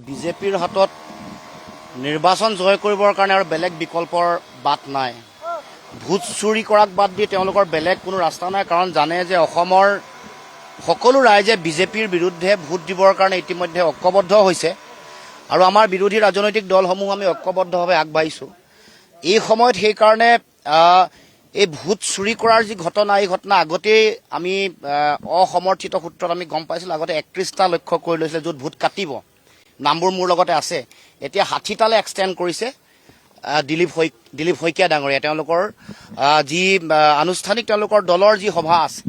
বিজেপিৰ হাতত নিৰ্বাচন জয় কৰিবৰ কাৰণে আৰু বেলেগ বিকল্পৰ বাট নাই। ভোট চুৰি কৰাক বাদ দি তেওঁলোকৰ বেলেগ কোনো ৰাস্তা নাই, কাৰণ জানে যে অসমৰ সকলো ৰাইজে বিজেপিৰ বিৰুদ্ধে ভোট দিবৰ কাৰণে ইতিমধ্যে ঐক্যবদ্ধ হৈছে আৰু আমাৰ বিৰোধী ৰাজনৈতিক দলসমূহ আমি ঐক্যবদ্ধভাৱে আগবাঢ়িছোঁ। এই সময়ত সেইকাৰণে এই ভোট চুৰি কৰাৰ যি ঘটনা, এই ঘটনা আগতেই আমি অসমৰ্থিত সূত্ৰত আমি গম পাইছিলোঁ। আগতে 31টা লক্ষ্য কৰি লৈছিলে য'ত ভোট কাটিব, নামবোৰ মোৰ লগতে আছে। এতিয়া 60টালৈ এক্সটেণ্ড কৰিছে দিলীপ শইকীয়া ডাঙৰীয়া, তেওঁলোকৰ যি আনুষ্ঠানিক তেওঁলোকৰ দলৰ যি সভা আছে।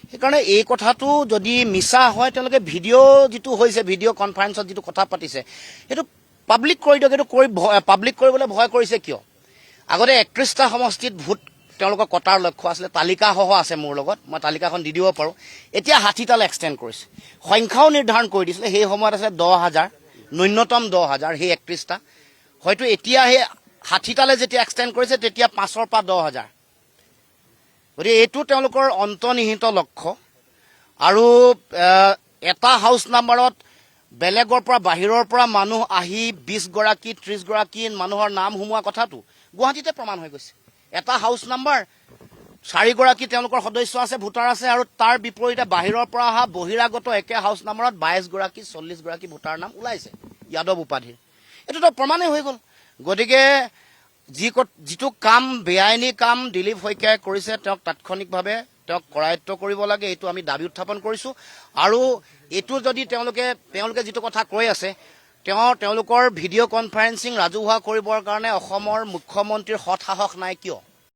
সেইকাৰণে এই কথাটো যদি মিছা হয়, তেওঁলোকে ভিডিঅ' যিটো হৈছে, ভিডিঅ' কনফাৰেন্সত যিটো কথা পাতিছে, সেইটো পাব্লিক কৰি দিয়ক। সেইটো পাব্লিক কৰিবলৈ ভয় কৰিছে কিয়? আগতে 31টা সমষ্টিত ভোট তেওঁলোকৰ কটাৰ লক্ষ্য আছিলে, তালিকাসহ আছে মোৰ লগত, মই তালিকাখন দি দিব পাৰোঁ। এতিয়া 60টালৈ এক্সটেণ্ড কৰিছে। সংখ্যাও নিৰ্ধাৰণ কৰি দিছিলে, সেই সময়ত আছে 10,000, ন্যূনতম 10,000 সেই 31টা। হয়তো এতিয়া সেই 60টালৈ যেতিয়া এক্সটেণ্ড কৰিছে, তেতিয়া 5,000 পৰা 10,000। গতিকে এইটো তেওঁলোকৰ অন্তৰ্নিহিত লক্ষ্য। আৰু এটা হাউচ নাম্বাৰত বেলেগৰ পৰা, বাহিৰৰ পৰা মানুহ আহি 20গৰাকী 30গৰাকী মানুহৰ নাম সোমোৱা কথাটো গুৱাহাটীতে প্ৰমাণ হৈ গৈছে। এটা হাউচ নাম্বাৰ 4গৰাকী তেওঁলোকৰ সদস্য আছে, ভোটাৰ আছে, আৰু তাৰ বিপৰীতে বাহিৰৰ পৰা অহা বহিৰাগত একে হাউচ নাম্বাৰত 22গৰাকী 40গৰাকী ভোটাৰ নাম ওলাইছে যাদৱ উপাধিৰ। এইটোতো প্ৰমাণেই হৈ গ'ল। গতিকে যিটো কাম, বেআইনী কাম দিলীপ শইকীয়াই কৰিছে, তেওঁক তাৎক্ষণিকভাৱে কৰায়ত্ব কৰিব লাগে, এইটো আমি দাবী উত্থাপন কৰিছোঁ। আৰু এইটো যদি তেওঁলোকে যিটো কথা কৈ আছে, তেওঁলোকৰ ভিডিঅ' কনফাৰেন্সিং ৰাজহুৱা কৰিবৰ কাৰণে অসমৰ মুখ্যমন্ত্ৰীৰ সৎ সাহস নাই কিয়?